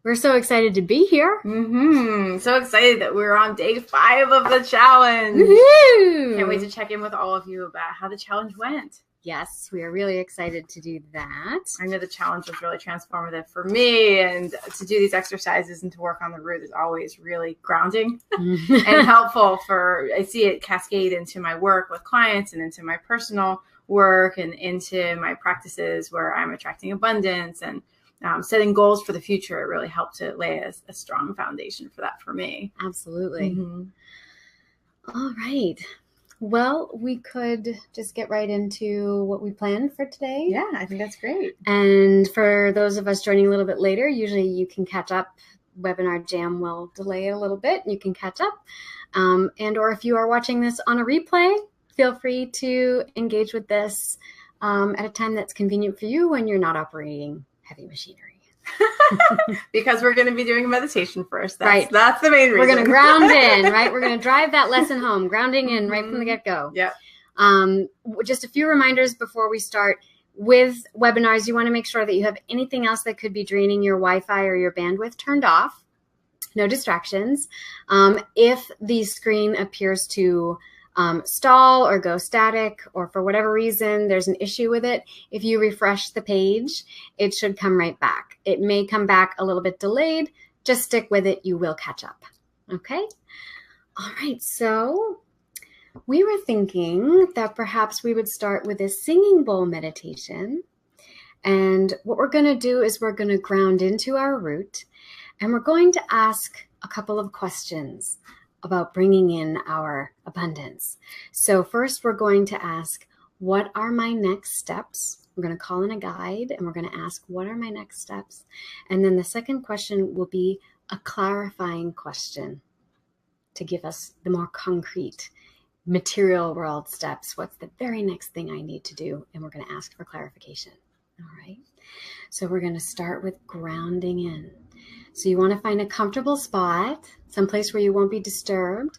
We're so excited to be here. So excited that we're on day 5 of the challenge. Woohoo! Can't wait to check in with all of you about how the challenge went. Yes, we are really excited to do that. I know the challenge was really transformative for me, and to do these exercises and to work on the root is always really grounding and helpful I see it cascade into my work with clients and into my personal work and into my practices where I'm attracting abundance and setting goals for the future. It really helped to lay a strong foundation for that for me. Absolutely. All right. Well, we could just get right into what we planned for today. Yeah, I think that's great. And for those of us joining a little bit later, usually you can catch up. Webinar Jam will delay a little bit. You can catch up. Or if you are watching this on a replay, feel free to engage with this at a time that's convenient for you when you're not operating heavy machinery. Because we're going to be doing a meditation first. Right. That's the main reason. We're going to ground in, right? We're going to drive that lesson home, grounding in right from the get-go. Yeah. Just a few reminders before we start. With webinars, you want to make sure that you have anything else that could be draining your Wi-Fi or your bandwidth turned off. No distractions. If the screen appears to stall or go static, or for whatever reason there's an issue with it, if you refresh the page, it should come right back. It may come back a little bit delayed. Just stick with it. You will catch up. Okay? All right. So we were thinking that perhaps we would start with a singing bowl meditation. And what we're going to do is we're going to ground into our root, and we're going to ask a couple of questions about bringing in our abundance. So first we're going to ask, what are my next steps? We're going to call in a guide and we're going to ask, what are my next steps? And then the second question will be a clarifying question to give us the more concrete material world steps. What's the very next thing I need to do? And we're going to ask for clarification. All right. So we're going to start with grounding in. So you want to find a comfortable spot, someplace where you won't be disturbed.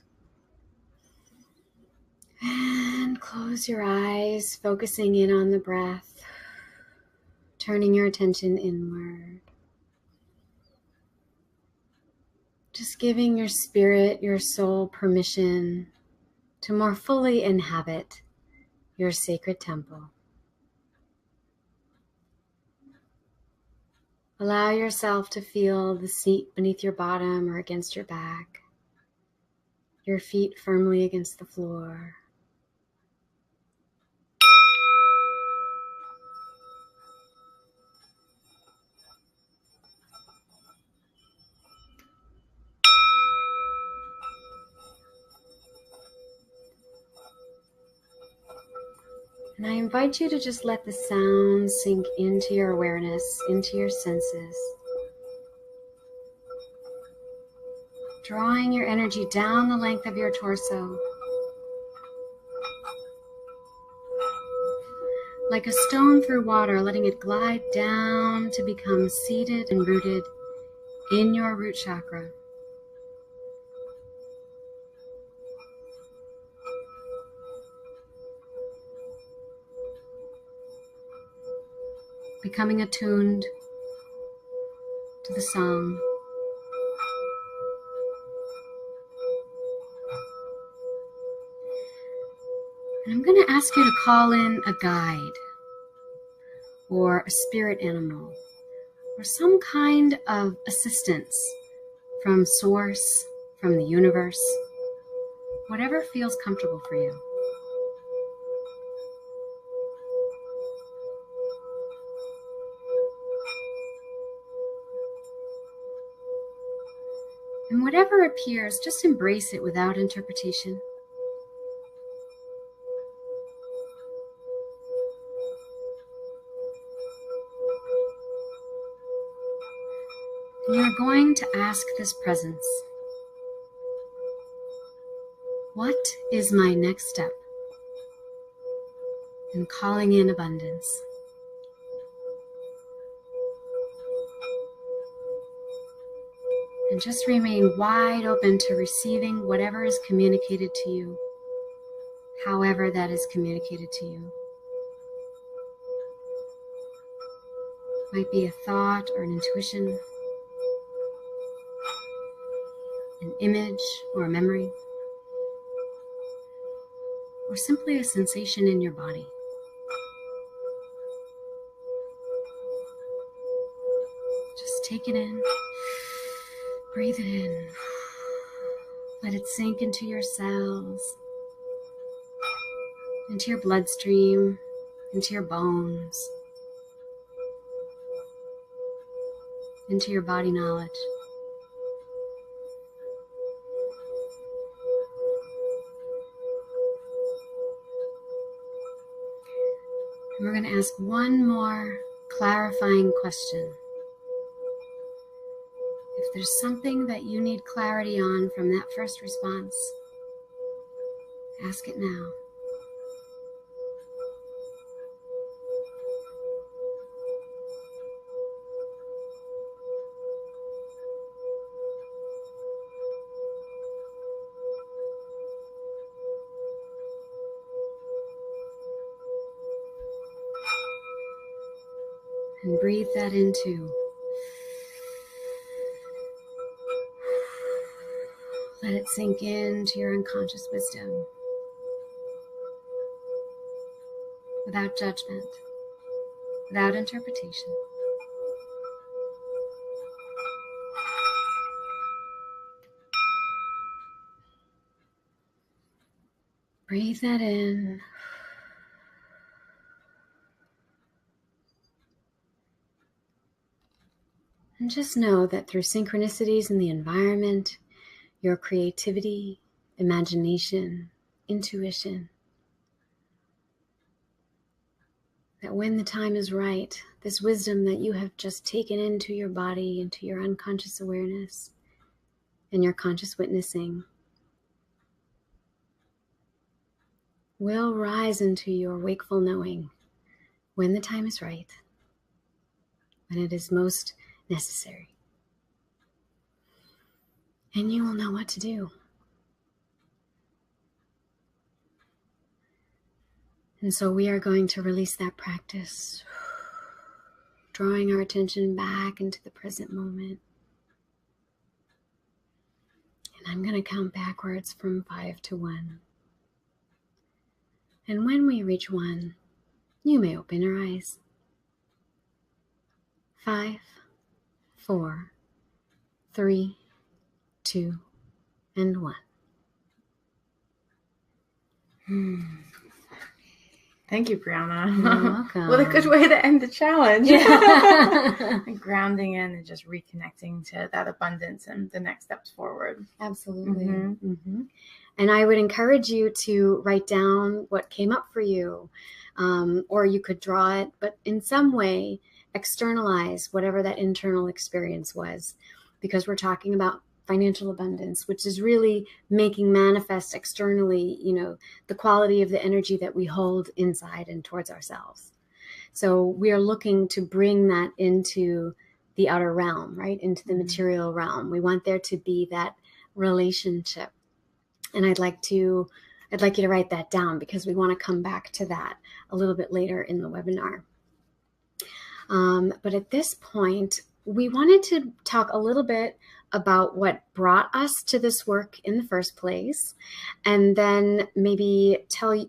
And close your eyes, focusing in on the breath, turning your attention inward. Just giving your spirit, your soul permission to more fully inhabit your sacred temple. Allow yourself to feel the seat beneath your bottom or against your back, your feet firmly against the floor. And I invite you to just let the sound sink into your awareness, into your senses. Drawing your energy down the length of your torso. Like a stone through water, letting it glide down to become seated and rooted in your root chakra. Becoming attuned to the song. And I'm going to ask you to call in a guide or a spirit animal or some kind of assistance from source, from the universe, whatever feels comfortable for you. And whatever appears, just embrace it without interpretation. And you're going to ask this presence, what is my next step in calling in abundance? And just remain wide open to receiving whatever is communicated to you, however that is communicated to you. Might be a thought or an intuition, image or a memory, or simply a sensation in your body. Just take it in, breathe it in, let it sink into your cells, into your bloodstream, into your bones, into your body knowledge. And we're going to ask one more clarifying question. If there's something that you need clarity on from that first response, ask it now. And breathe that into. Let it sink into your unconscious wisdom without judgment, without interpretation. Breathe that in. And just know that through synchronicities in the environment, your creativity, imagination, intuition, that when the time is right, this wisdom that you have just taken into your body, into your unconscious awareness, and your conscious witnessing, will rise into your wakeful knowing when the time is right, when it is most necessary. And you will know what to do. And so we are going to release that practice, drawing our attention back into the present moment. And I'm going to count backwards from 5 to 1. And when we reach 1, you may open your eyes. 5, 4, 3, 2, and 1. Thank you, Brianna. You're welcome. What a good way to end the challenge. Yeah. Grounding in and just reconnecting to that abundance and the next steps forward. Absolutely. Mm-hmm. Mm-hmm. And I would encourage you to write down what came up for you, or you could draw it, but in some way externalize whatever that internal experience was, because we're talking about financial abundance, which is really making manifest externally, the quality of the energy that we hold inside and towards ourselves. So we are looking to bring that into the outer realm, right? Into the material realm. We want there to be that relationship. And I'd like you to write that down, because we want to come back to that a little bit later in the webinar. But at this point, we wanted to talk a little bit about what brought us to this work in the first place, and then maybe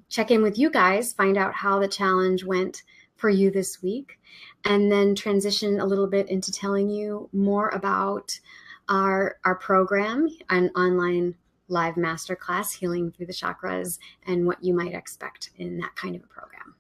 check in with you guys, find out how the challenge went for you this week, and then transition a little bit into telling you more about our program, an online live masterclass, Healing Through the Chakras, and what you might expect in that kind of a program.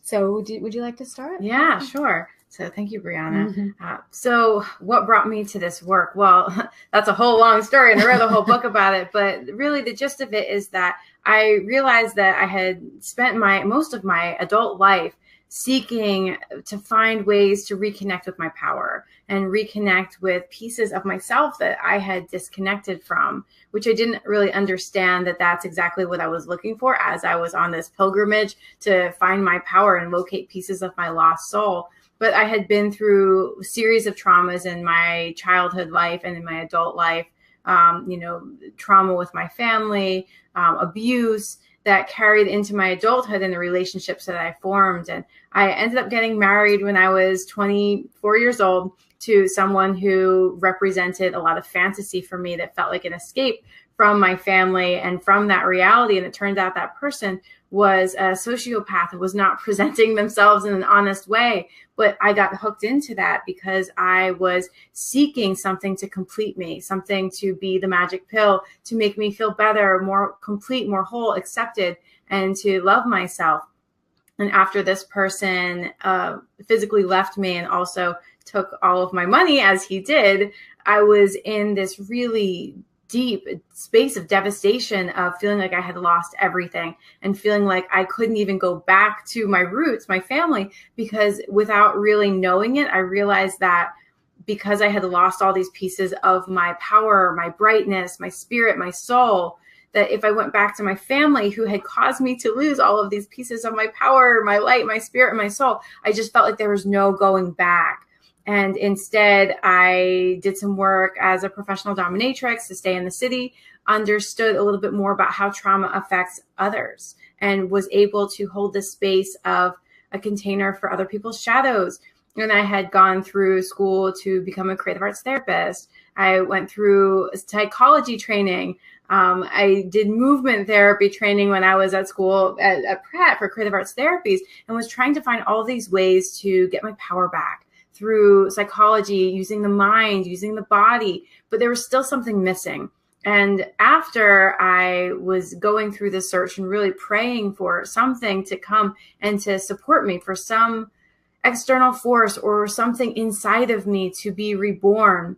So would you like to start? Yeah, sure. So thank you, Brianna. Mm-hmm. So what brought me to this work? Well, that's a whole long story, and I wrote a whole book about it. But really the gist of it is that I realized that I had spent most of my adult life seeking to find ways to reconnect with my power and reconnect with pieces of myself that I had disconnected from, which I didn't really understand that that's exactly what I was looking for as I was on this pilgrimage to find my power and locate pieces of my lost soul. But I had been through a series of traumas in my childhood life and in my adult life, trauma with my family, abuse that carried into my adulthood and the relationships that I formed. And I ended up getting married when I was 24 years old to someone who represented a lot of fantasy for me that felt like an escape from my family and from that reality. And it turned out that person was a sociopath and was not presenting themselves in an honest way. But I got hooked into that because I was seeking something to complete me, something to be the magic pill, to make me feel better, more complete, more whole, accepted, and to love myself. And after this person physically left me and also took all of my money, as he did, I was in this really deep space of devastation, of feeling like I had lost everything and feeling like I couldn't even go back to my roots, my family, because without really knowing it, I realized that because I had lost all these pieces of my power, my brightness, my spirit, my soul, that if I went back to my family who had caused me to lose all of these pieces of my power, my light, my spirit, and my soul, I just felt like there was no going back. And instead, I did some work as a professional dominatrix to stay in the city, understood a little bit more about how trauma affects others, and was able to hold the space of a container for other people's shadows. And I had gone through school to become a creative arts therapist. I went through psychology training. I did movement therapy training when I was at school at Pratt for creative arts therapies, and was trying to find all these ways to get my power back through psychology, using the mind, using the body, but there was still something missing. And after I was going through this search and really praying for something to come and to support me, for some external force or something inside of me to be reborn,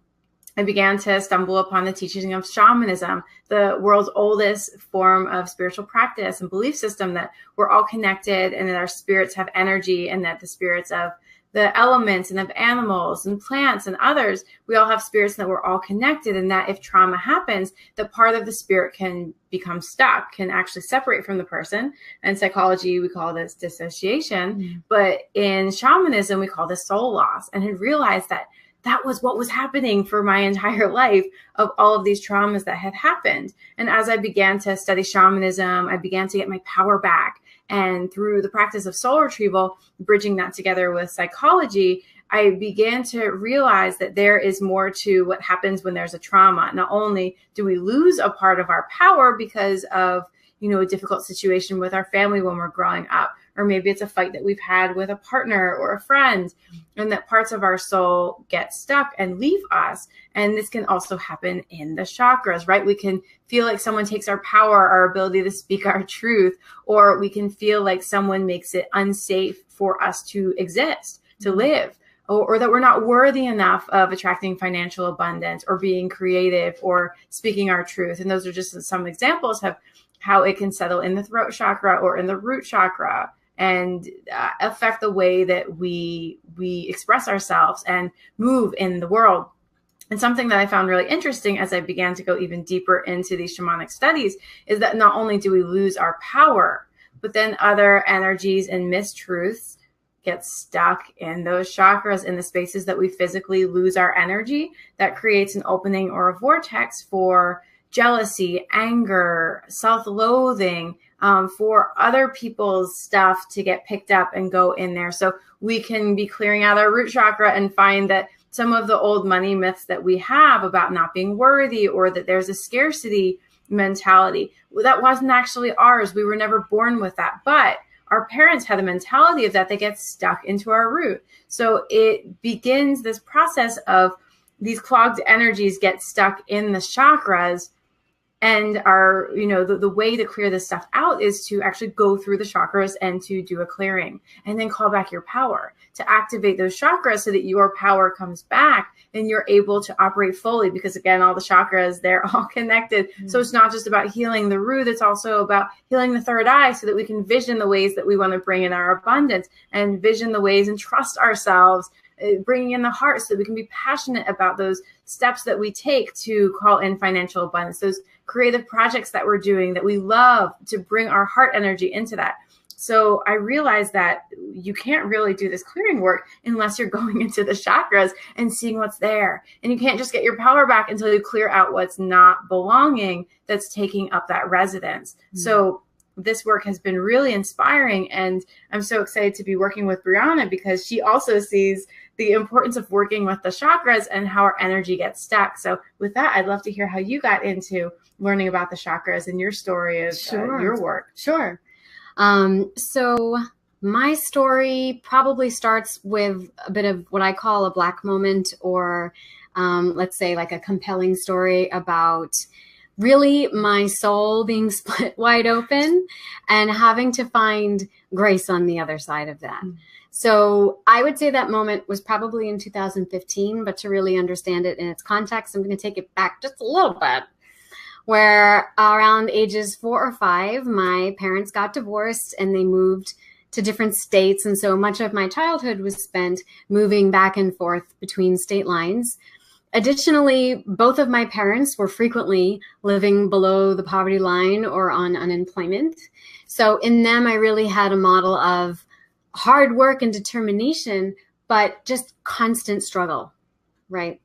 I began to stumble upon the teaching of shamanism, the world's oldest form of spiritual practice and belief system, that we're all connected and that our spirits have energy, and that the spirits of the elements and of animals and plants and others, we all have spirits, and that we're all connected, and that if trauma happens, that part of the spirit can become stuck, can actually separate from the person. In psychology, we call this dissociation, but in shamanism, we call this soul loss, and had realized that that was what was happening for my entire life, of all of these traumas that had happened. And as I began to study shamanism, I began to get my power back. And through the practice of soul retrieval, bridging that together with psychology, I began to realize that there is more to what happens when there's a trauma. Not only do we lose a part of our power because of, a difficult situation with our family when we're growing up, or maybe it's a fight that we've had with a partner or a friend, and that parts of our soul get stuck and leave us. And this can also happen in the chakras, right? We can feel like someone takes our power, our ability to speak our truth, or we can feel like someone makes it unsafe for us to exist, to live, or that we're not worthy enough of attracting financial abundance or being creative or speaking our truth. And those are just some examples of how it can settle in the throat chakra or in the root chakra, and affect the way that we express ourselves and move in the world. And something that I found really interesting as I began to go even deeper into these shamanic studies is that not only do we lose our power, but then other energies and mistruths get stuck in those chakras, in the spaces that we physically lose our energy. That creates an opening or a vortex for jealousy, anger, self-loathing, for other people's stuff to get picked up and go in there. So we can be clearing out our root chakra and find that some of the old money myths that we have about not being worthy, or that there's a scarcity mentality, that wasn't actually ours. We were never born with that, but our parents had a mentality of that gets stuck into our root. So it begins this process of these clogged energies get stuck in the chakras. And our, the way to clear this stuff out is to actually go through the chakras and to do a clearing, and then call back your power, to activate those chakras so that your power comes back and you're able to operate fully. Because again, all the chakras, they're all connected. So it's not just about healing the root. It's also about healing the third eye, so that we can vision the ways that we want to bring in our abundance, and vision the ways and trust ourselves, bringing in the heart, so that we can be passionate about those steps that we take to call in financial abundance, those creative projects that we're doing that we love, to bring our heart energy into that. So I realized that you can't really do this clearing work unless you're going into the chakras and seeing what's there. And you can't just get your power back until you clear out what's not belonging, that's taking up that residence. So this work has been really inspiring, and I'm so excited to be working with Brianna, because she also sees the importance of working with the chakras and how our energy gets stuck. So with that, I'd love to hear how you got into learning about the chakras and your story of your work. Sure. So my story probably starts with a bit of what I call a black moment, or let's say like a compelling story about really my soul being split wide open and having to find grace on the other side of that. So I would say that moment was probably in 2015, but to really understand it in its context, I'm going to take it back just a little bit, where around ages 4 or 5, my parents got divorced and they moved to different states. And so much of my childhood was spent moving back and forth between state lines. Additionally, both of my parents were frequently living below the poverty line or on unemployment. So in them, I really had a model of hard work and determination, but just constant struggle, right?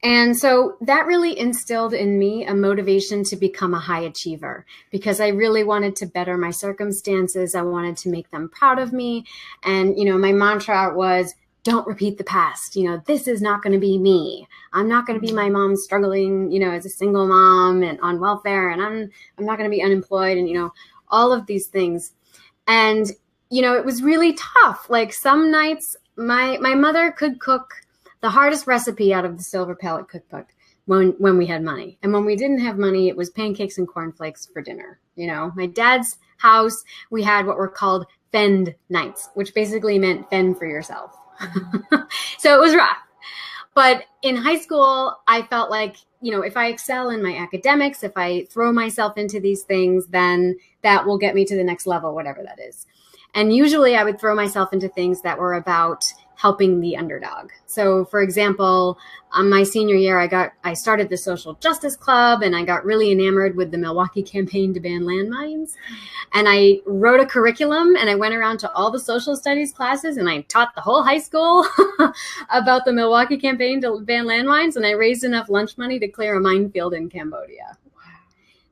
And so that really instilled in me a motivation to become a high achiever, because I really wanted to better my circumstances. I wanted to make them proud of me. And, my mantra was, don't repeat the past. This is not going to be me. I'm not going to be my mom struggling, as a single mom and on welfare. And I'm not going to be unemployed and, all of these things. And, it was really tough. Like some nights my mother could cook the hardest recipe out of the silver pellet cookbook when we had money. And when we didn't have money, it was pancakes and cornflakes for dinner. My dad's house, we had what were called fend nights, which basically meant fend for yourself. So it was rough. But in high school, I felt like, if I excel in my academics, if I throw myself into these things, then that will get me to the next level, whatever that is. And usually I would throw myself into things that were about helping the underdog. So for example, my senior year, I started the Social Justice Club, and I got really enamored with the Milwaukee campaign to ban landmines. And I wrote a curriculum, and I went around to all the social studies classes, and I taught the whole high school about the Milwaukee campaign to ban landmines. And I raised enough lunch money to clear a minefield in Cambodia. Wow.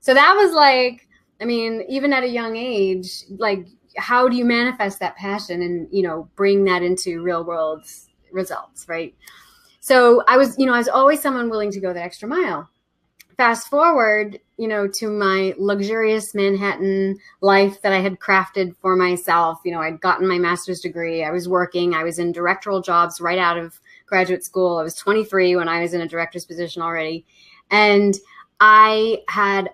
So that was like, even at a young age, like, how do you manifest that passion and, bring that into real world results, right? So I was always someone willing to go the extra mile. Fast forward, to my luxurious Manhattan life that I had crafted for myself. I'd gotten my master's degree. I was working. I was in directorial jobs right out of graduate school. I was 23 when I was in a director's position already. And I had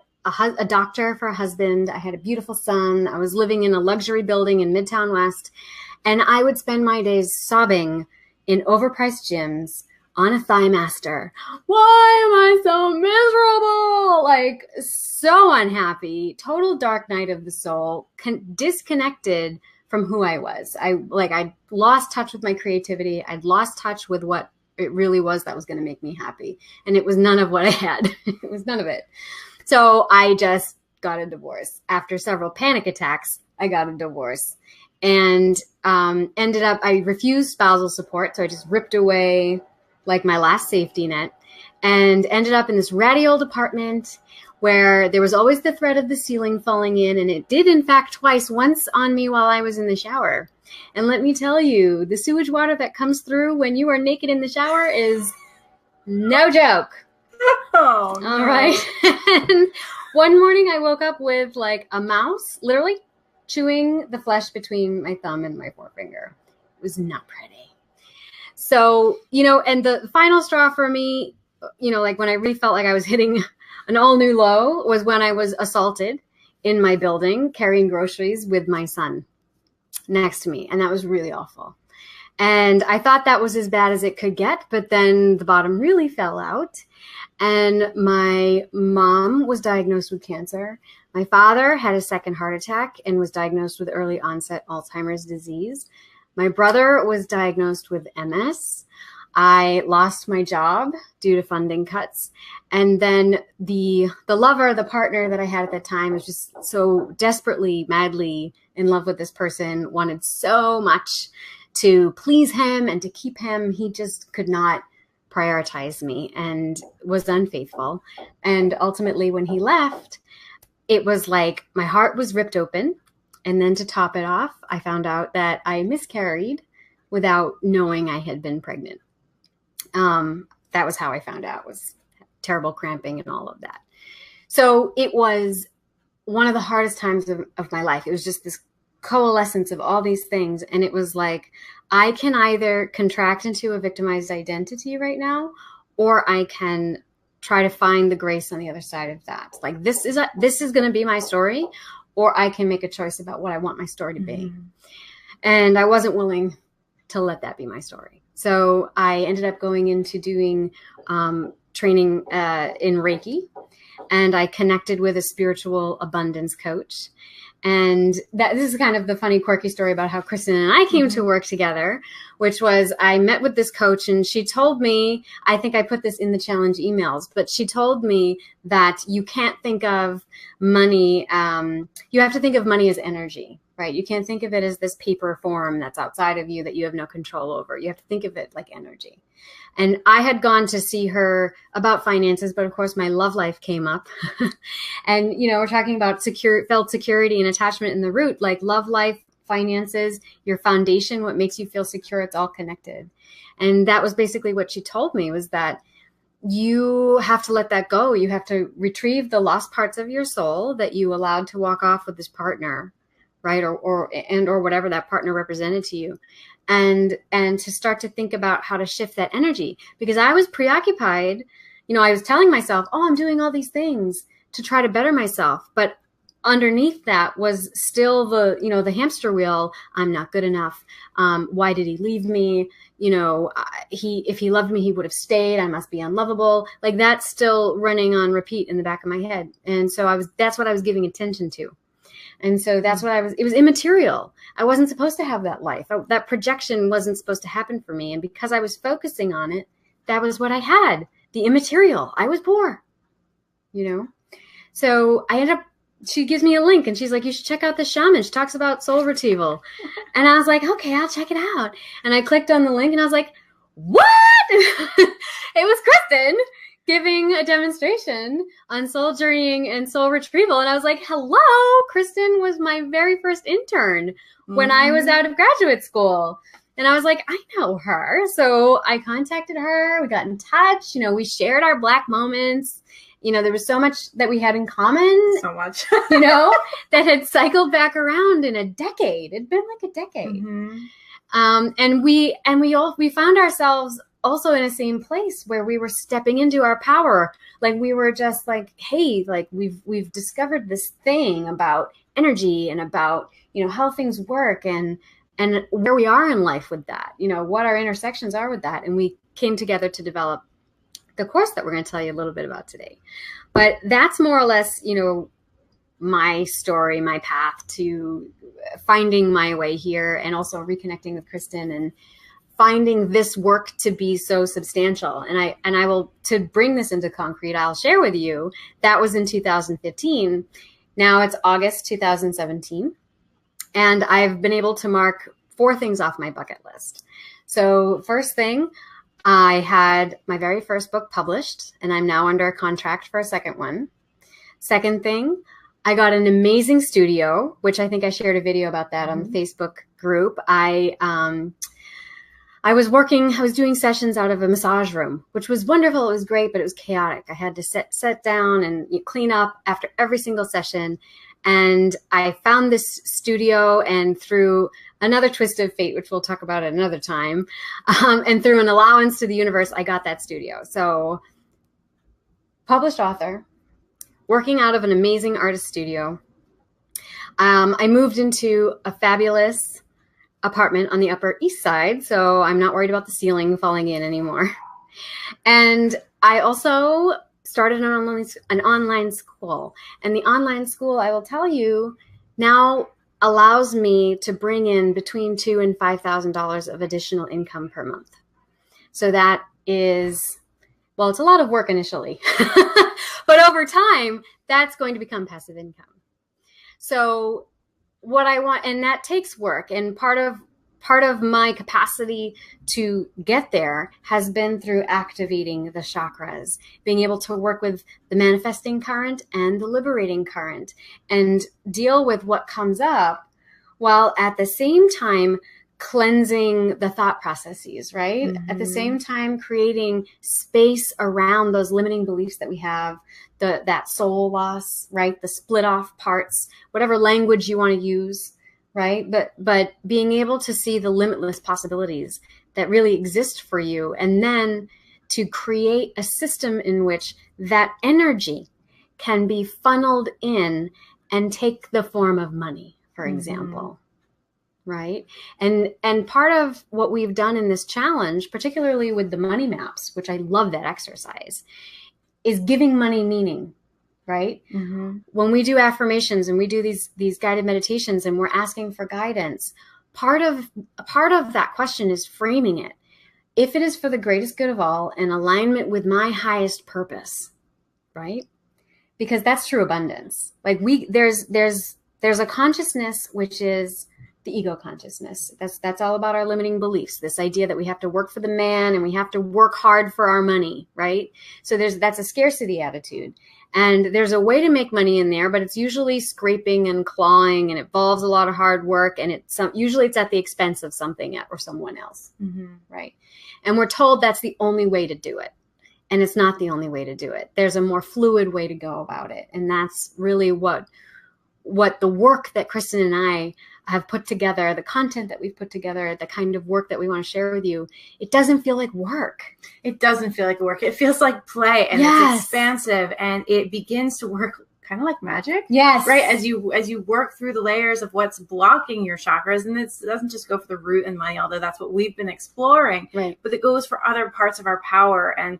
a doctor for a husband. I had a beautiful son. I was living in a luxury building in Midtown West. And I would spend my days sobbing in overpriced gyms on a Thighmaster. Why am I so miserable? Like, so unhappy, total dark night of the soul, disconnected from who I was. I lost touch with my creativity. I'd lost touch with what it really was that was going to make me happy. And it was none of what I had. It was none of it. So I just got a divorce. After several panic attacks, I got a divorce and I refused spousal support. So I just ripped away like my last safety net and ended up in this ratty old apartment where there was always the threat of the ceiling falling in. And it did, in fact, once on me while I was in the shower. And let me tell you, the sewage water that comes through when you are naked in the shower is no joke. Oh, no. All right. And one morning I woke up with like a mouse literally chewing the flesh between my thumb and my forefinger. It was not pretty. So, and the final straw for me, like when I really felt like I was hitting an all new low was when I was assaulted in my building carrying groceries with my son next to me. And that was really awful. And I thought that was as bad as it could get, but then the bottom really fell out. And my mom was diagnosed with cancer. My father had a second heart attack and was diagnosed with early onset Alzheimer's disease. My brother was diagnosed with MS. I lost my job due to funding cuts. And then the partner that I had at the time was just so desperately, madly in love with this person, wanted so much to please him and to keep him. He just could not prioritize me and was unfaithful. And ultimately, when he left, it was like my heart was ripped open. And then to top it off, I found out that I miscarried without knowing I had been pregnant. That was how I found out, was terrible cramping and all of that. So it was one of the hardest times of my life. It was just this coalescence of all these things. And it was like, I can either contract into a victimized identity right now, or I can try to find the grace on the other side of that. Like, this is going to be my story, or I can make a choice about what I want my story to be. And I wasn't willing to let that be my story. So I ended up going into doing training in Reiki, and I connected with a spiritual abundance coach. And this is kind of the funny, quirky story about how Kristen and I came to work together, which was I met with this coach, and she told me, I think I put this in the challenge emails, but she told me that you can't think of money. You have to think of money as energy, right? You can't think of it as this paper form that's outside of you that you have no control over. You have to think of it like energy. And I had gone to see her about finances, but of course my love life came up. And, we're talking about felt security and attachment in the root, like love life, finances, your foundation, what makes you feel secure, it's all connected. And that was basically what she told me, was that you have to let that go. You have to retrieve the lost parts of your soul that you allowed to walk off with this partner, right? Or whatever that partner represented to you. And to start to think about how to shift that energy, because I was preoccupied. I was telling myself, oh, I'm doing all these things to try to better myself. But underneath that was still the hamster wheel. I'm not good enough. Why did he leave me? If he loved me, he would have stayed. I must be unlovable. Like, that's still running on repeat in the back of my head. And so that's what I was giving attention to. And so that's what it was immaterial. I wasn't supposed to have that life. That projection wasn't supposed to happen for me. And because I was focusing on it, that was what I had, the immaterial. I was poor, So I ended up, she gives me a link and she's like, you should check out the shaman. She talks about soul retrieval. And I was like, okay, I'll check it out. And I clicked on the link and I was like, what? It was Kristen giving a demonstration on soul journeying and soul retrieval. And I was like, hello, Kristen was my very first intern when I was out of graduate school. And I was like, I know her. So I contacted her. We got in touch. We shared our Black moments. There was so much that we had in common. So much. That had cycled back around in a decade. It'd been like a decade. And we found ourselves also in the same place where we were stepping into our power. Like, we were just like, hey, like we've discovered this thing about energy and about, how things work and where we are in life with that, what our intersections are with that. And we came together to develop the course that we're going to tell you a little bit about today. But that's more or less, my story, my path to finding my way here, and also reconnecting with Kristen and finding this work to be so substantial. And I will, to bring this into concrete, I'll share with you, that was in 2015. Now it's August 2017. And I've been able to mark 4 things off my bucket list. So first thing, I had my very first book published, and I'm now under a contract for a second one. Second thing, I got an amazing studio, which I think I shared a video about that on the Facebook group. I was doing sessions out of a massage room, which was wonderful. It was great, but it was chaotic. I had to sit down and clean up after every single session. And I found this studio, and through another twist of fate, which we'll talk about at another time, and through an allowance to the universe, I got that studio. So, published author, working out of an amazing artist studio. I moved into a fabulous apartment on the Upper East Side, so I'm not worried about the ceiling falling in anymore. And I also started an online school. And the online school, I will tell you, now allows me to bring in between $2,000 and $5,000 of additional income per month. So that is, well, it's a lot of work initially, but over time, that's going to become passive income. So what I want, and that takes work, and part of my capacity to get there has been through activating the chakras, being able to work with the manifesting current and the liberating current and deal with what comes up, while at the same time cleansing the thought processes, right? At the same time, creating space around those limiting beliefs that we have, that soul loss, right? The split off parts, whatever language you want to use, right? But being able to see the limitless possibilities that really exist for you, and then to create a system in which that energy can be funneled in and take the form of money, for example. Right. And part of what we've done in this challenge, particularly with the money maps, which I love that exercise, is giving money meaning. Right. When we do affirmations and we do these guided meditations and we're asking for guidance, part of that question is framing it. If it is for the greatest good of all, in alignment with my highest purpose, right? Because that's true abundance. Like there's a consciousness, which is the ego consciousness. That's all about our limiting beliefs. This idea that we have to work for the man and we have to work hard for our money, right? So that's a scarcity attitude. And there's a way to make money in there, but it's usually scraping and clawing, and it involves a lot of hard work, and usually it's at the expense of something or someone else, right? And we're told that's the only way to do it. And it's not the only way to do it. There's a more fluid way to go about it. And that's really what the work that Kristen and I have put together, the content that we've put together, the kind of work that we want to share with you, it doesn't feel like work. It doesn't feel like work. It feels like play, and it's expansive, and it begins to work kind of like magic. Yes. Right. As you work through the layers of what's blocking your chakras, and it doesn't just go for the root and money, although that's what we've been exploring, right? But it goes for other parts of our power. And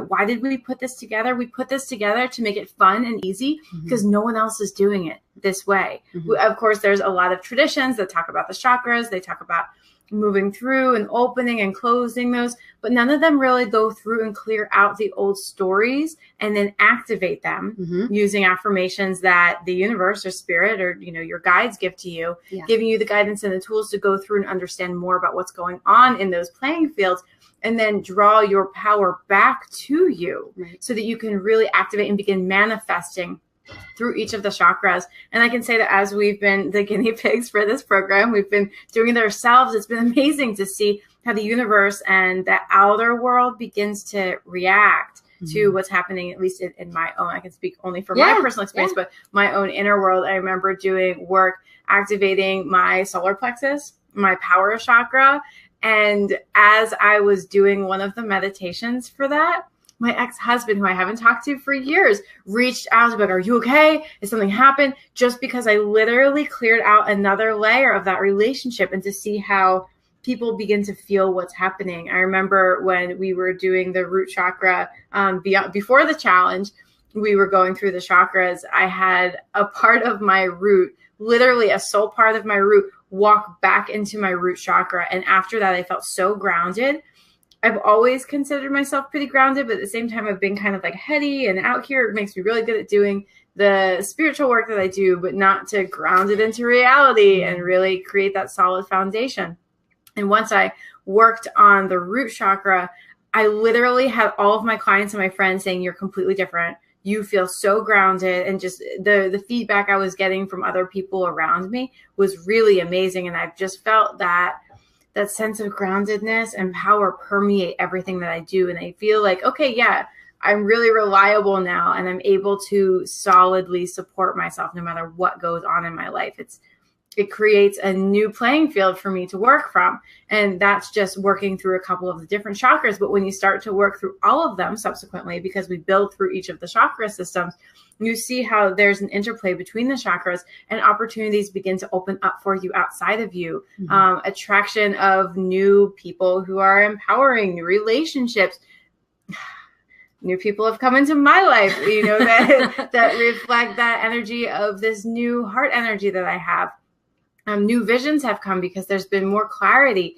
why did we put this together? We put this together to make it fun and easy because no one else is doing it this way. Of course, there's a lot of traditions that talk about the chakras. They talk about moving through and opening and closing those, but none of them really go through and clear out the old stories and then activate them using affirmations that the universe or spirit or, your guides give to you, giving you the guidance and the tools to go through and understand more about what's going on in those playing fields, and then draw your power back to you so that you can really activate and begin manifesting through each of the chakras. And I can say that as we've been the guinea pigs for this program, we've been doing it ourselves. It's been amazing to see how the universe and the outer world begins to react to what's happening, at least in my own, I can speak only from my personal experience, but my own inner world. I remember doing work, activating my solar plexus, my power chakra. And as I was doing one of the meditations for that, my ex-husband, who I haven't talked to for years, reached out to me, like, are you okay? Has something happened? Just because I literally cleared out another layer of that relationship, and to see how people begin to feel what's happening. I remember when we were doing the root chakra before the challenge, we were going through the chakras. I had a part of my root, literally a soul part of my root, walk back into my root chakra. And after that, I felt so grounded. I've always considered myself pretty grounded, but at the same time, I've been kind of like heady and out here. It makes me really good at doing the spiritual work that I do, but not to ground it into reality and really create that solid foundation. And once I worked on the root chakra, I literally had all of my clients and my friends saying, you're completely different. You feel so grounded. And just the feedback I was getting from other people around me was really amazing. And I've just felt that sense of groundedness and power permeate everything that I do. And I feel like, okay, yeah, I'm really reliable now, and I'm able to solidly support myself no matter what goes on in my life. It creates a new playing field for me to work from. And that's just working through a couple of the different chakras. But when you start to work through all of them subsequently, because we build through each of the chakra systems, you see how there's an interplay between the chakras, and opportunities begin to open up for you outside of you. Attraction of new people who are empowering, new relationships. New people have come into my life, that reflect that energy of this new heart energy that I have. New visions have come because there's been more clarity.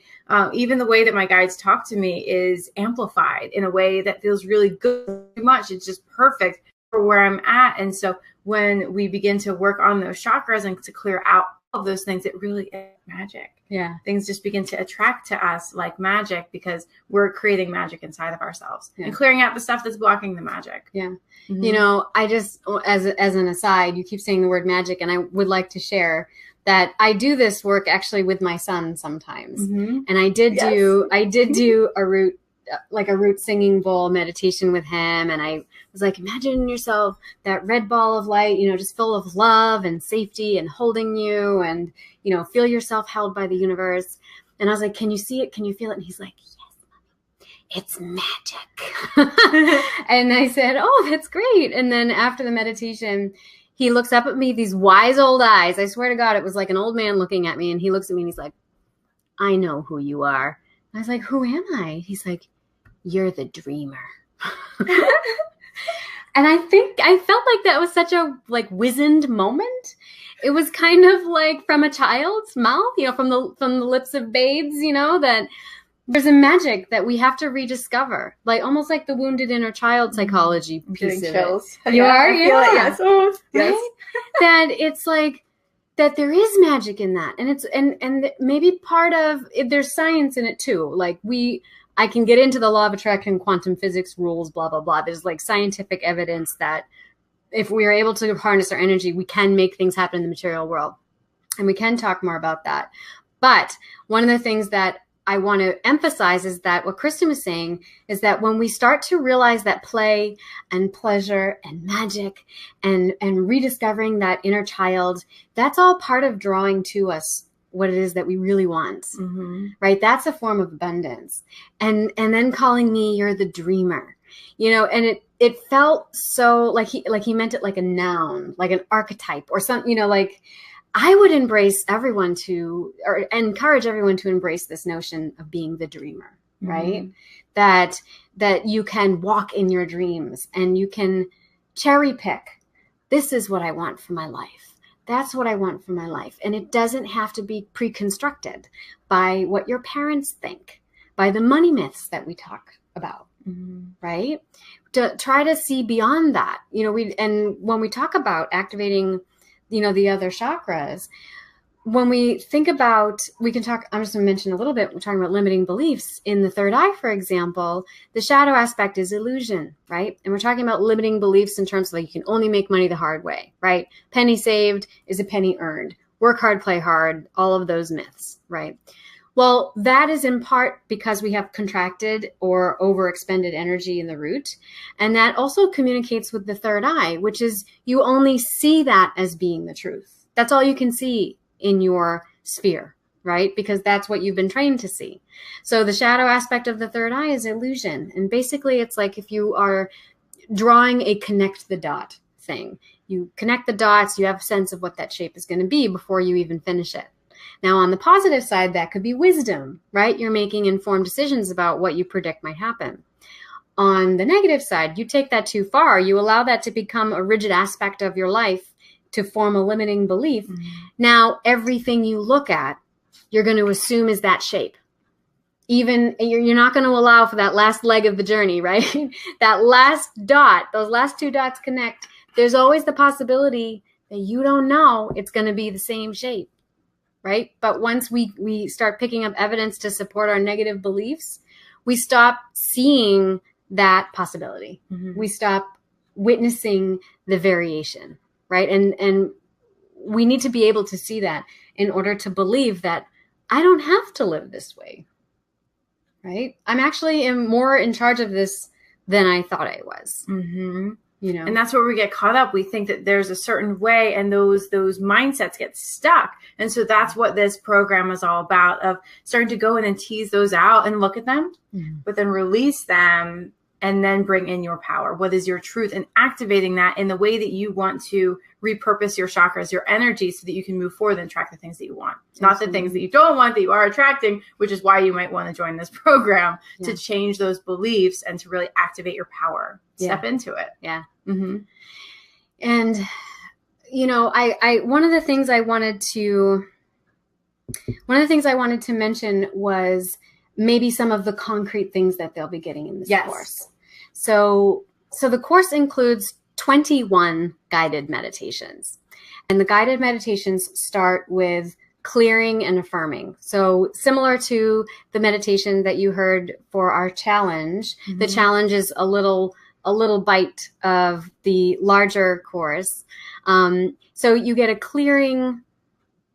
Even the way that my guides talk to me is amplified in a way that feels really good. Much. It's just perfect for where I'm at. And so when we begin to work on those chakras and to clear out all of those things, it really is magic. Yeah. Things just begin to attract to us like magic because we're creating magic inside of ourselves and clearing out the stuff that's blocking the magic. Yeah. I just, as an aside, you keep saying the word magic, and I would like to share that I do this work actually with my son sometimes. And I did Yes. do a root singing bowl meditation with him. And I was like, imagine yourself that red ball of light, just full of love and safety and holding you, and, feel yourself held by the universe. And I was like, can you see it? Can you feel it? And he's like, it's magic. And I said, oh, that's great. And then after the meditation, he looks up at me, these wise old eyes. I swear to God, it was like an old man looking at me. And he looks at me and he's like, I know who you are. And I was like, who am I? He's like, you're the dreamer. And I think I felt like that was such a wizened moment. It was kind of like from a child's mouth, from the lips of babes, that there's a magic that we have to rediscover, almost like the wounded inner child psychology piece of chills. it. You are? Yeah. Feel it, yes. Oh, yes. Right? That it's like that there is magic in that. And it's and maybe part of there's science in it too. I can get into the law of attraction, quantum physics rules, blah, blah, blah. There's scientific evidence that if we are able to harness our energy, we can make things happen in the material world. And we can talk more about that. But one of the things that I want to emphasize is that what Kristen was saying is that when we start to realize that play and pleasure and magic and rediscovering that inner child, that's all part of drawing to us what it is that we really want, right? That's a form of abundance. And then calling me, you're the dreamer, and it felt so like he meant it like a noun, like an archetype or something, I would encourage everyone to embrace this notion of being the dreamer, right? That you can walk in your dreams and you can cherry pick. This is what I want for my life. That's what I want for my life. And it doesn't have to be pre-constructed by what your parents think, by the money myths that we talk about, right? To try to see beyond that, and when we talk about activating the other chakras, when we think about, I'm just going to mention a little bit, we're talking about limiting beliefs. In the third eye, for example, the shadow aspect is illusion, right? And we're talking about limiting beliefs in terms of you can only make money the hard way, right? Penny saved is a penny earned. Work hard, play hard, all of those myths, right? Well, that is in part because we have contracted or overexpended energy in the root. And that also communicates with the third eye, which is you only see that as being the truth. That's all you can see in your sphere, right? Because that's what you've been trained to see. So the shadow aspect of the third eye is illusion. And basically it's like if you are drawing a connect the dot thing, you connect the dots, you have a sense of what that shape is going to be before you even finish it. Now, on the positive side, that could be wisdom, right? You're making informed decisions about what you predict might happen. On the negative side, you take that too far. You allow that to become a rigid aspect of your life to form a limiting belief. Now, everything you look at, you're going to assume is that shape. Even you're not going to allow for that last leg of the journey, right? That last dot, those last two dots connect. There's always the possibility that you don't know it's going to be the same shape. Right? But once we start picking up evidence to support our negative beliefs, we stop seeing that possibility. We stop witnessing the variation, right? And we need to be able to see that in order to believe that I don't have to live this way, right? I'm actually more in charge of this than I thought I was. And that's where we get caught up. We think that there's a certain way and those mindsets get stuck. And so that's what this program is all about, of starting to go in and tease those out and look at them, but then release them and then bring in your power. What is your truth? And activating that in the way that you want to repurpose your chakras, your energy, so that you can move forward and attract the things that you want. Not the things that you don't want, that you are attracting, which is why you might want to join this program, to change those beliefs and to really activate your power. Step into it. And, I one of the things I wanted to mention was maybe some of the concrete things that they'll be getting in this course. So the course includes 21 guided meditations. And the guided meditations start with clearing and affirming. So similar to the meditation that you heard for our challenge, the challenge is a little bite of the larger course. So you get a clearing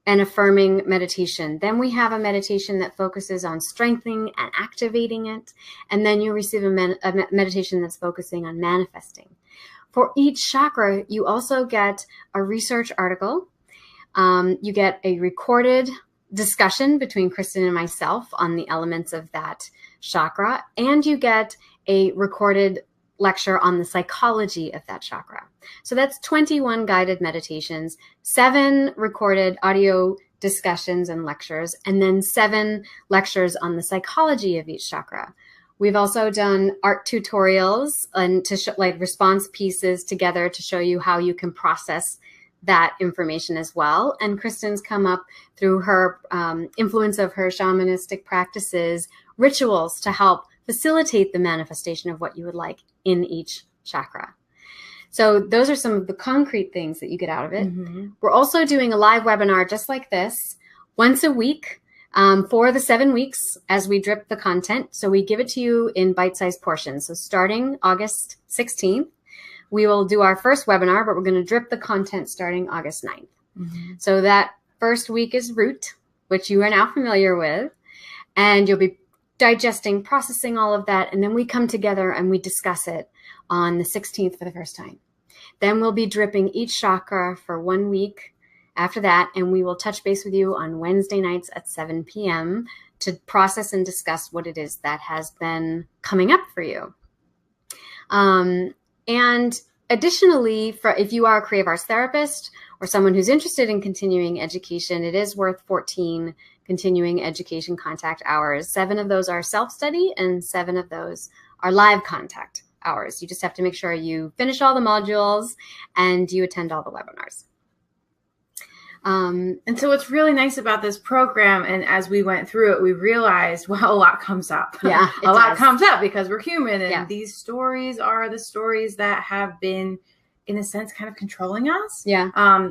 an affirming meditation. Then we have a meditation that focuses on strengthening and activating it. And then you receive a meditation that's focusing on manifesting. For each chakra, you also get a research article. You get a recorded discussion between Kristen and myself on the elements of that chakra. And you get a recorded lecture on the psychology of that chakra. So that's 21 guided meditations, 7 recorded audio discussions and lectures, and then 7 lectures on the psychology of each chakra. We've also done art tutorials and to show, like response pieces together to show you how you can process that information as well. And Kristen's come up through her influence of her shamanistic practices, rituals to help facilitate the manifestation of what you would like in each chakra. So those are some of the concrete things that you get out of it. Mm-hmm. We're also doing a live webinar just like this once a week for the 7 weeks as we drip the content. So we give it to you in bite-sized portions. So starting August 16th, we will do our first webinar, but we're going to drip the content starting August 9th. Mm-hmm. So that first week is root, which you are now familiar with, and you'll be digesting, processing all of that, and then we come together and we discuss it on the 16th for the first time. Then we'll be dripping each chakra for 1 week after that, and we will touch base with you on Wednesday nights at 7 p.m. to process and discuss what it is that has been coming up for you. And additionally, if you are a creative arts therapist or someone who's interested in continuing education, it is worth 14 continuing education contact hours. 7 of those are self-study and 7 of those are live contact hours. You just have to make sure you finish all the modules and you attend all the webinars. And so what's really nice about this program, and as we went through it, we realized, well, a lot comes up. Yeah, a lot comes up because we're human, and these stories are the stories that have been, in a sense, kind of controlling us,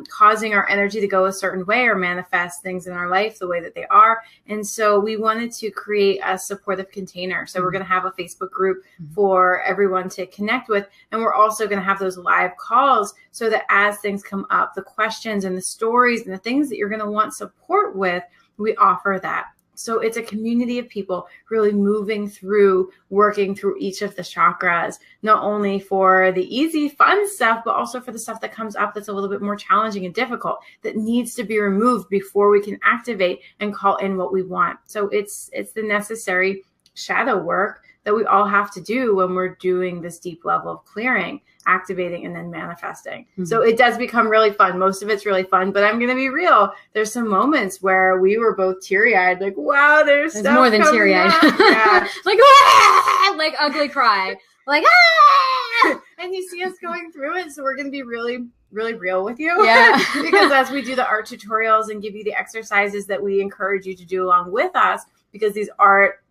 causing our energy to go a certain way or manifest things in our life the way that they are. And so we wanted to create a supportive container. So we're going to have a Facebook group for everyone to connect with. And we're also going to have those live calls so that as things come up, the questions and the stories and the things that you're going to want support with, we offer that. So it's a community of people really moving through, working through each of the chakras, not only for the easy, fun stuff, but also for the stuff that comes up that's a little bit more challenging and difficult that needs to be removed before we can activate and call in what we want. So it's the necessary shadow work that we all have to do when we're doing this deep level of clearing, activating, and then manifesting. Mm-hmm. So it does become really fun. Most of it's really fun, but I'm going to be real. There's some moments where we were both teary-eyed, like, wow, there's stuff more than teary-eyed. Yeah. Like, ah! Like ugly cry. Like, ah! And you see us going through it. So we're going to be really, really real with you. Yeah. Because as we do the art tutorials and give you the exercises that we encourage you to do along with us, because these art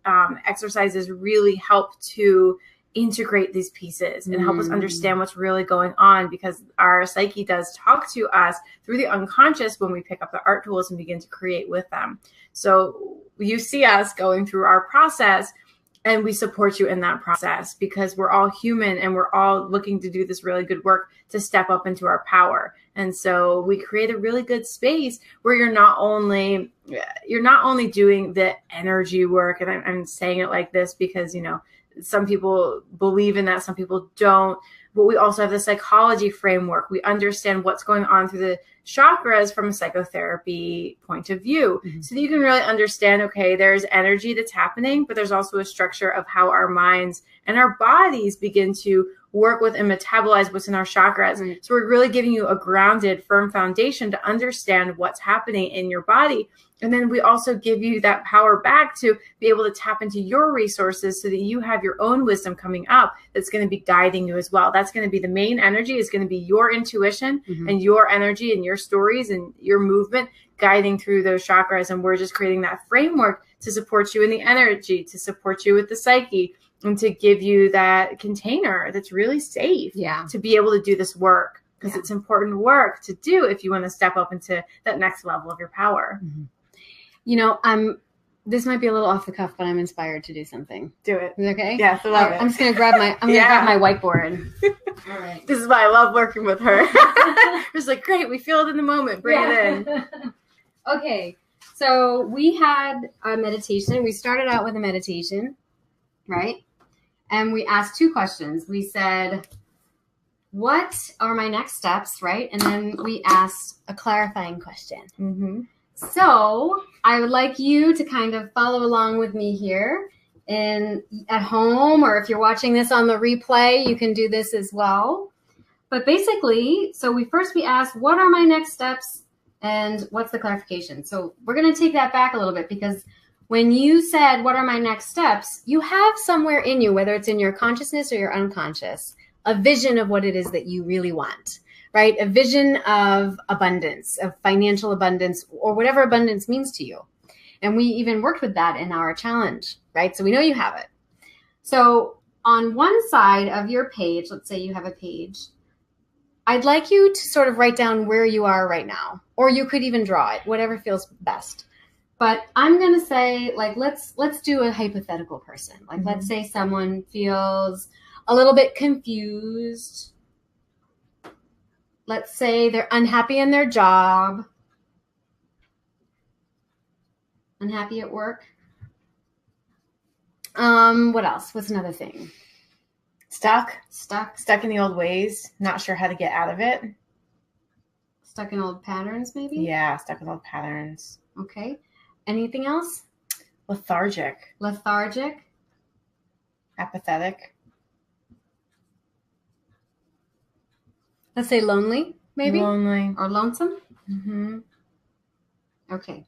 exercises really help to integrate these pieces and help us understand what's really going on, because our psyche does talk to us through the unconscious when we pick up the art tools and begin to create with them. So you see us going through our process, and we support you in that process because we're all human and we're all looking to do this really good work to step up into our power. And so we create a really good space where you're not only doing the energy work, and I'm saying it like this because, you know, some people believe in that, some people don't. But we also have the psychology framework. We understand what's going on through the chakras from a psychotherapy point of view. Mm-hmm. So that you can really understand, okay, there's energy that's happening, but there's also a structure of how our minds and our bodies begin to work with and metabolize what's in our chakras. Mm-hmm. So we're really giving you a grounded, firm foundation to understand what's happening in your body. And then we also give you that power back to be able to tap into your resources so that you have your own wisdom coming up that's going to be guiding you as well. That's going to be the main energy, is going to be your intuition and your energy and your stories and your movement guiding through those chakras. And we're just creating that framework to support you in the energy, to support you with the psyche, and to give you that container that's really safe to be able to do this work, because it's important work to do if you want to step up into that next level of your power. Mm-hmm. You know, this might be a little off the cuff, but I'm inspired to do something. Do it. Is it okay? Yes, I love it. I'm just going to grab my whiteboard. All right. This is why I love working with her. It's like, great, we feel it in the moment. Bring it in. Okay. So we had a meditation. We started out with a meditation, right? And we asked 2 questions. We said, what are my next steps, right? And then we asked a clarifying question. Mm-hmm. So I would like you to kind of follow along with me here and at home, or if you're watching this on the replay, you can do this as well. But basically, so we asked, what are my next steps and what's the clarification? So we're going to take that back a little bit, because when you said, what are my next steps, you have somewhere in you, whether it's in your consciousness or your unconscious, a vision of what it is that you really want, right? A vision of abundance, of financial abundance, or whatever abundance means to you. And we even worked with that in our challenge, right? So we know you have it. So on one side of your page, let's say you have a page, I'd like you to sort of write down where you are right now, or you could even draw it, whatever feels best. But I'm going to say, like, let's do a hypothetical person. Like, let's say someone feels a little bit confused. Let's say they're unhappy in their job. Unhappy at work. What else? What's another thing? Stuck Stuck in the old ways, not sure how to get out of it. Stuck in old patterns, maybe? Yeah, stuck in old patterns. Okay. Anything else? Lethargic. Apathetic. Let's say lonely, maybe? Lonely. Or lonesome? Mm-hmm. Okay.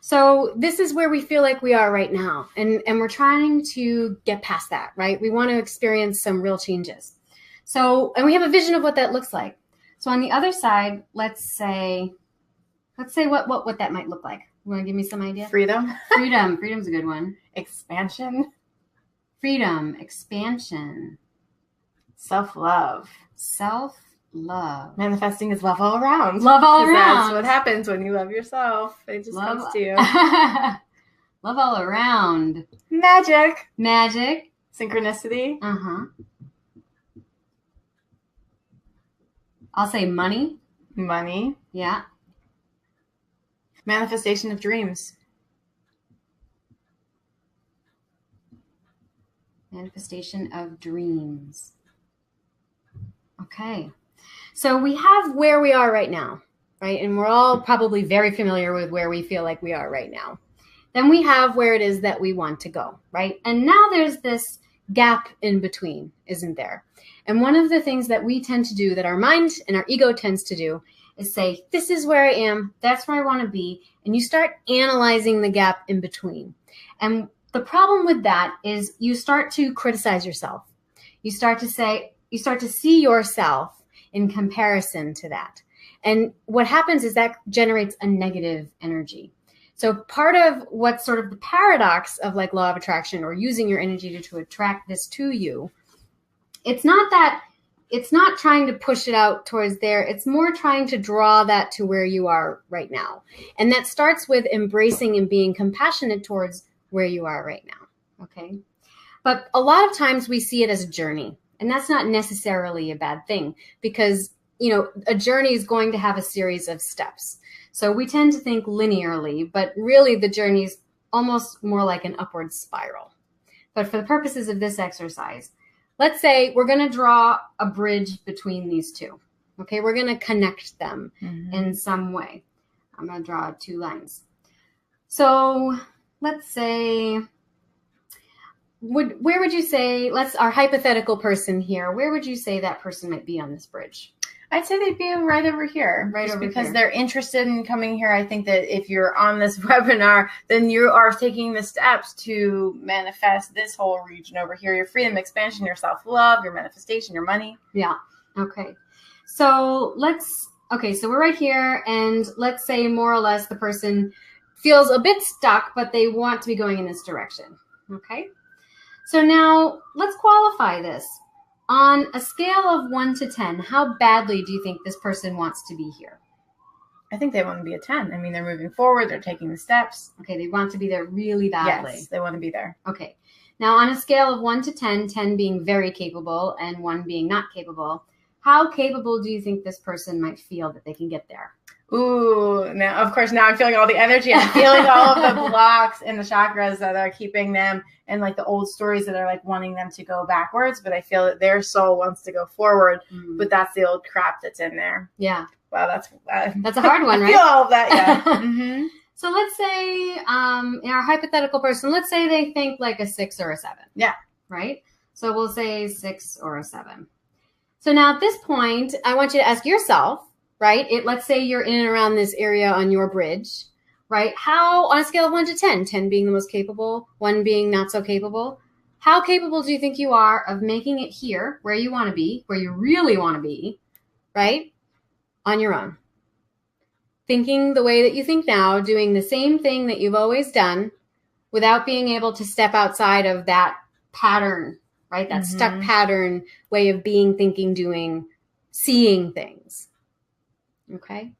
So this is where we feel like we are right now. And we're trying to get past that, right? We want to experience some real changes. So, and we have a vision of what that looks like. So on the other side, let's say what that might look like. You want to give me some idea? Freedom. Freedom's a good one. Expansion. Freedom, expansion. Self-love. Manifesting is love all around. Love all around. That's what happens when you love yourself. It just comes to you. Love all around. Magic. Synchronicity. Uh-huh. I'll say money. Yeah. Manifestation of dreams. Okay. So we have where we are right now, right? And we're all probably very familiar with where we feel like we are right now. Then we have where it is that we want to go, right? And now there's this gap in between, isn't there? And one of the things that we tend to do, that our mind and our ego tends to do, is say, this is where I am, that's where I want to be. And you start analyzing the gap in between. And the problem with that is you start to criticize yourself. You start to see yourself in comparison to that. And what happens is that generates a negative energy. So part of what's sort of the paradox of like law of attraction, or using your energy to attract this to you, it's not trying to push it out towards there. It's more trying to draw that to where you are right now. And that starts with embracing and being compassionate towards where you are right now. Okay. But a lot of times we see it as a journey, and that's not necessarily a bad thing, because, you know, a journey is going to have a series of steps. So we tend to think linearly, but really the journey is almost more like an upward spiral. But for the purposes of this exercise, let's say we're going to draw a bridge between these two. Okay, we're going to connect them in some way. I'm going to draw 2 lines. So let's say, where would you say, our hypothetical person here, where would you say that person might be on this bridge? I'd say they'd be right over here. Because they're interested in coming here. I think that if you're on this webinar, then you are taking the steps to manifest this whole region over here. Your freedom, expansion, your self-love, your manifestation, your money. Yeah. Okay. So so we're right here, and let's say more or less the person feels a bit stuck, but they want to be going in this direction. Okay. So now let's qualify this. On a scale of 1 to 10, how badly do you think this person wants to be here? I think they want to be a 10. I mean, they're moving forward. They're taking the steps. Okay, they want to be there really badly. Yes, they want to be there. Okay. Now, on a scale of 1 to 10, 10 being very capable and 1 being not capable, how capable do you think this person might feel that they can get there? Ooh, now, of course, now I'm feeling all the energy. I'm feeling all of the blocks in the chakras that are keeping them, and like the old stories that are like wanting them to go backwards. But I feel that their soul wants to go forward, but that's the old crap that's in there. Yeah. Wow, that's a hard one, right? I feel all of that, yeah. So let's say, in our hypothetical person, let's say they think like a 6 or a 7. Yeah. Right? So we'll say 6 or a 7. So now at this point, I want you to ask yourself, right? Let's say you're in and around this area on your bridge, right? How, on a scale of 1 to 10, 10 being the most capable, 1 being not so capable, how capable do you think you are of making it here, where you want to be, where you really want to be, right? On your own. Thinking the way that you think now, doing the same thing that you've always done without being able to step outside of that pattern, right? That stuck pattern way of being, thinking, doing, seeing things. Okay.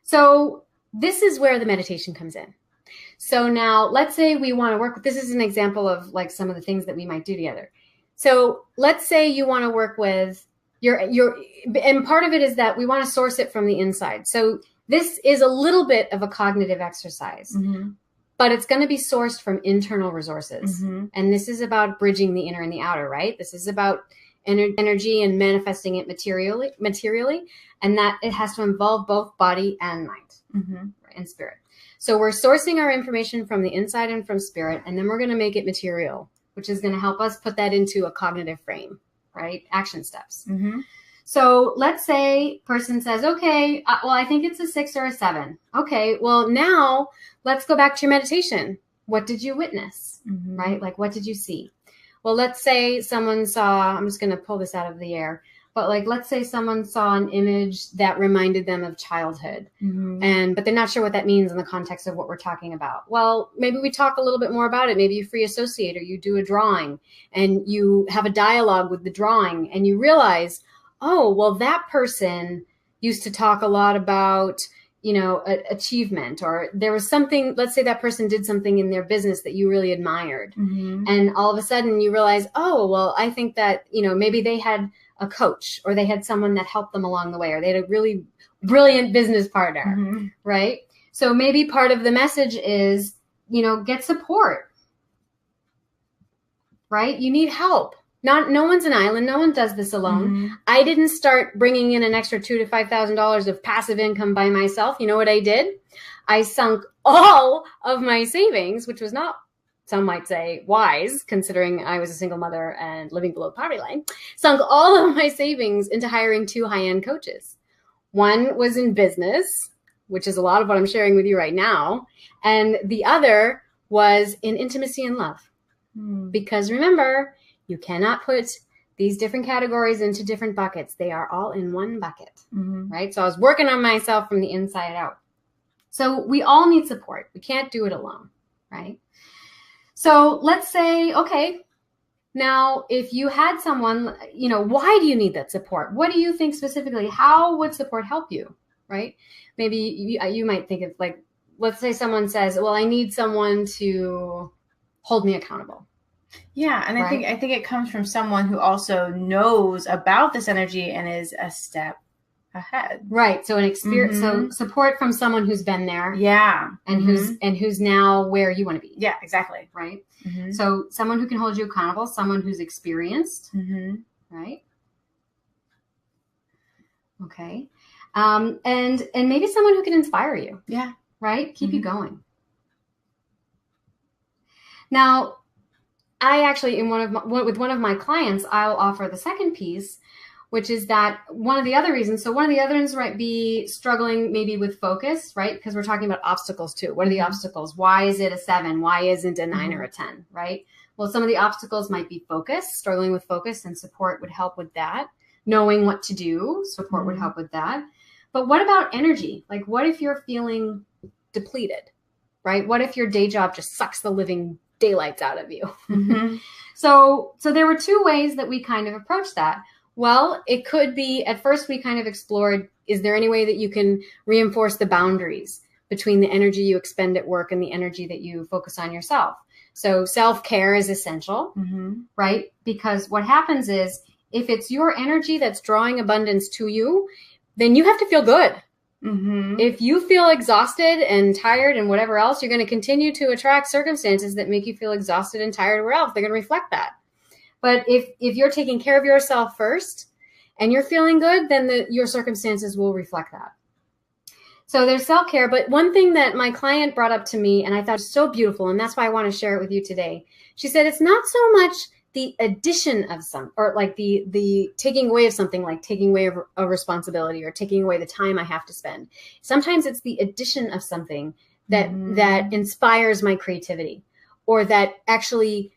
So this is where the meditation comes in. So now let's say we want to work with, this is an example of like some of the things that we might do together. So let's say you want to work with and part of it is that we want to source it from the inside. So this is a little bit of a cognitive exercise, but it's going to be sourced from internal resources. And this is about bridging the inner and the outer, right? This is about energy and manifesting it materially, and that it has to involve both body and mind and spirit. So we're sourcing our information from the inside and from spirit, and then we're going to make it material, which is going to help us put that into a cognitive frame, right? Action steps. So let's say person says, okay, well, I think it's a 6 or a 7. Okay, well, now let's go back to your meditation. What did you witness, right? Like, what did you see? Well, let's say someone saw, I'm just going to pull this out of the air, but like, let's say someone saw an image that reminded them of childhood, but they're not sure what that means in the context of what we're talking about. Well, maybe we talk a little bit more about it. Maybe you free associate, or you do a drawing and you have a dialogue with the drawing and you realize, oh, well, that person used to talk a lot about, achievement, or there was something, let's say that person did something in their business that you really admired. And all of a sudden you realize, oh, well, I think that, maybe they had a coach, or they had someone that helped them along the way, or they had a really brilliant business partner, right? So maybe part of the message is, get support, right? You need help. No one's an island. No one does this alone. I didn't start bringing in an extra $2,000 to $5,000 of passive income by myself. You know what I did? I sunk all of my savings, which was not, some might say, wise, considering I was a single mother and living below the poverty line. Sunk all of my savings into hiring 2 high-end coaches. One was in business, which is a lot of what I'm sharing with you right now, and the other was in intimacy and love. Because remember, you cannot put these different categories into different buckets. They are all in one bucket, right? So I was working on myself from the inside out. So we all need support. We can't do it alone, right? So let's say, okay, now if you had someone, why do you need that support? What do you think specifically? How would support help you, right? Maybe you might think of like, let's say someone says, well, I need someone to hold me accountable. Yeah, and right? I think it comes from someone who also knows about this energy and is a step ahead. Right. So an experience, so support from someone who's been there. Yeah. And who's now where you want to be. Yeah, exactly. Right. So someone who can hold you accountable, someone who's experienced. Right. Okay. And maybe someone who can inspire you. Yeah. Right. Keep you going. Now, I actually, with one of my clients, I'll offer the second piece, which is that one of the other reasons might be struggling maybe with focus, right? Because we're talking about obstacles too. What are the obstacles? Why is it a 7? Why isn't a 9 or a 10, right? Well, some of the obstacles might be focus, struggling with focus, and support would help with that. Knowing what to do, support would help with that. But what about energy? Like, what if you're feeling depleted, right? What if your day job just sucks the living daylights out of you? So there were 2 ways that we kind of approached that. Well, it could be, at first we kind of explored, is there any way that you can reinforce the boundaries between the energy you expend at work and the energy that you focus on yourself? So self-care is essential, right? Because what happens is, if it's your energy that's drawing abundance to you, then you have to feel good. If you feel exhausted and tired and whatever else, you're going to continue to attract circumstances that make you feel exhausted and tired where else. They're going to reflect that. But if you're taking care of yourself first and you're feeling good, then your circumstances will reflect that. So there's self-care. But one thing that my client brought up to me, and I thought was so beautiful, and that's why I want to share it with you today. She said, it's not so much the addition of or like the taking away of something, like taking away a responsibility or taking away the time I have to spend. Sometimes it's the addition of something that inspires my creativity or that actually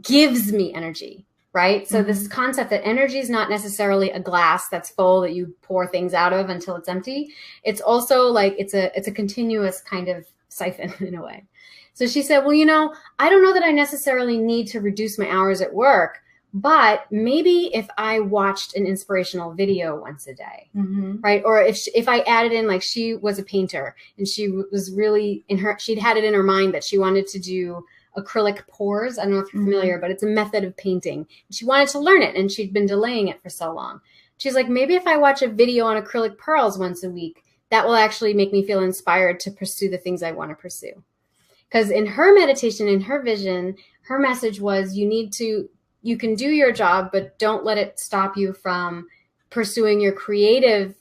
gives me energy, right? So this concept that energy is not necessarily a glass that's full that you pour things out of until it's empty. It's also like it's a continuous kind of siphon in a way. So she said, well, I don't know that I necessarily need to reduce my hours at work, but maybe if I watched an inspirational video once a day, right? Or if I added in, like she was a painter and she was really she'd had it in her mind that she wanted to do acrylic pours. I don't know if you're familiar, but it's a method of painting. She wanted to learn it and she'd been delaying it for so long. She's like, maybe if I watch a video on acrylic pearls once a week, that will actually make me feel inspired to pursue the things I want to pursue. Because in her meditation, in her vision, her message was you can do your job, but don't let it stop you from pursuing your creative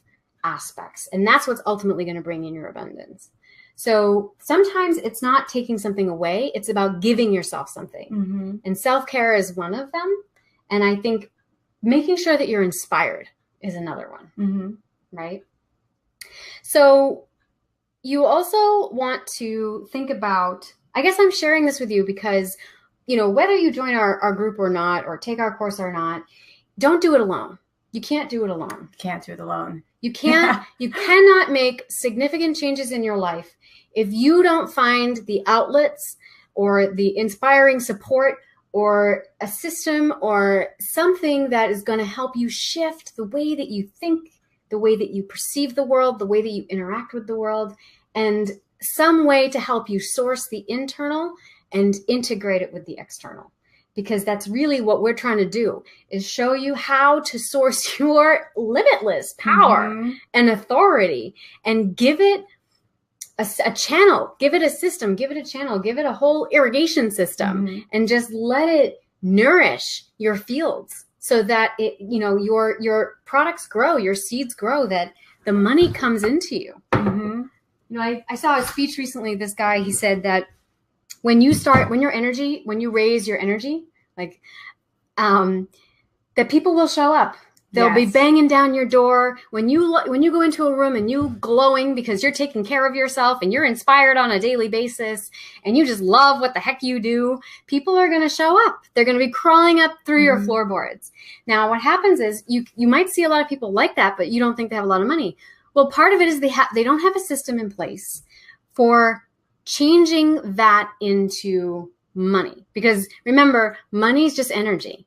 aspects. And that's what's ultimately going to bring in your abundance. So sometimes it's not taking something away. It's about giving yourself something. And self-care is one of them. And I think making sure that you're inspired is another one, right? So you also want to think about, I guess I'm sharing this with you because, whether you join our group or not, or take our course or not, don't do it alone. You can't do it alone. Can't do it alone. You can't, you cannot make significant changes in your life if you don't find the outlets or the inspiring support or a system or something that is going to help you shift the way that you think, the way that you perceive the world, the way that you interact with the world, and some way to help you source the internal and integrate it with the external. Because that's really what we're trying to do, is show you how to source your limitless power and authority and give it a channel, give it a system, give it a channel, give it a whole irrigation system, and just let it nourish your fields so that it, your products grow, your seeds grow, that the money comes into you. I saw a speech recently. This guy, he said that when you raise your energy, like, that people will show up. They'll be banging down your door. When you go into a room and you glowing because you're taking care of yourself and you're inspired on a daily basis and you just love what the heck you do, people are going to show up. They're going to be crawling up through your floorboards. Now, what happens is you might see a lot of people like that, but you don't think they have a lot of money. Well, part of it is they don't have a system in place for changing that into money. Because remember, money is just energy.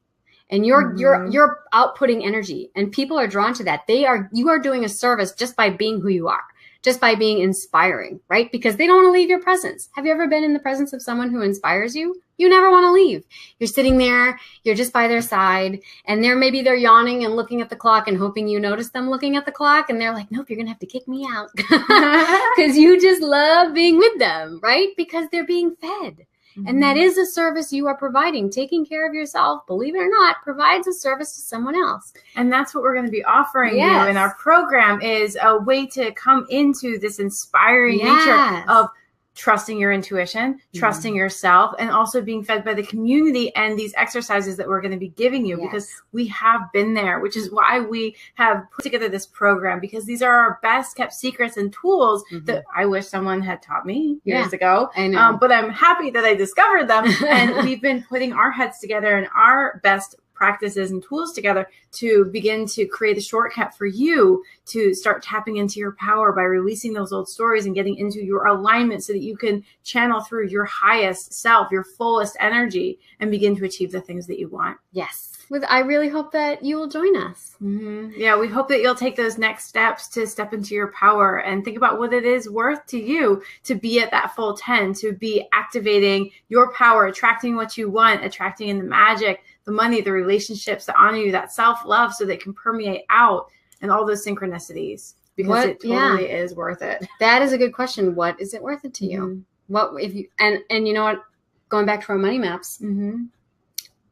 And you're outputting energy, and people are drawn to that. You are doing a service just by being who you are, just by being inspiring, right? Because they don't want to leave your presence. Have you ever been in the presence of someone who inspires you? You never want to leave. You're sitting there, you're just by their side, and maybe they're yawning and looking at the clock and hoping you notice them looking at the clock, and they're like, nope, you're going to have to kick me out. Because you just love being with them, right? Because they're being fed. And that is a service you are providing. Taking care of yourself, believe it or not, provides a service to someone else. And that's what we're going to be offering you in our program, is a way to come into this inspiring nature of trusting your intuition, trusting yourself, and also being fed by the community and these exercises that we're going to be giving you, because we have been there, which is why we have put together this program, because these are our best kept secrets and tools that I wish someone had taught me years ago. I know. But I'm happy that I discovered them. And we've been putting our heads together and our best practices and tools together to begin to create a shortcut for you to start tapping into your power by releasing those old stories and getting into your alignment so that you can channel through your highest self, your fullest energy, and begin to achieve the things that you want. Yes. I really hope that you will join us. Yeah, we hope that you'll take those next steps to step into your power and think about what it is worth to you to be at that full 10, to be activating your power, attracting what you want, attracting in the magic, the money, the relationships that honor you, that self-love, so that it can permeate out, and all those synchronicities. because it totally is worth it. That is a good question. What is it worth it to you? What if you and you know what? Going back to our money maps,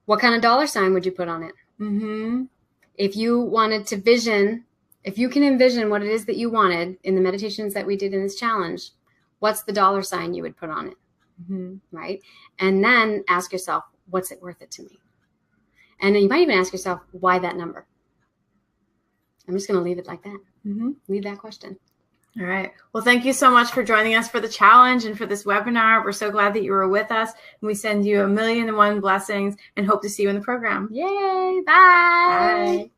what kind of dollar sign would you put on it? If you wanted to if you can envision what it is that you wanted in the meditations that we did in this challenge, what's the dollar sign you would put on it? Right? And then ask yourself, what's it worth it to me? And then you might even ask yourself, why that number? I'm just going to leave it like that. Leave that question. All right. Well, thank you so much for joining us for the challenge and for this webinar. We're so glad that you were with us. And we send you 1,000,001 blessings and hope to see you in the program. Yay. Bye. Bye.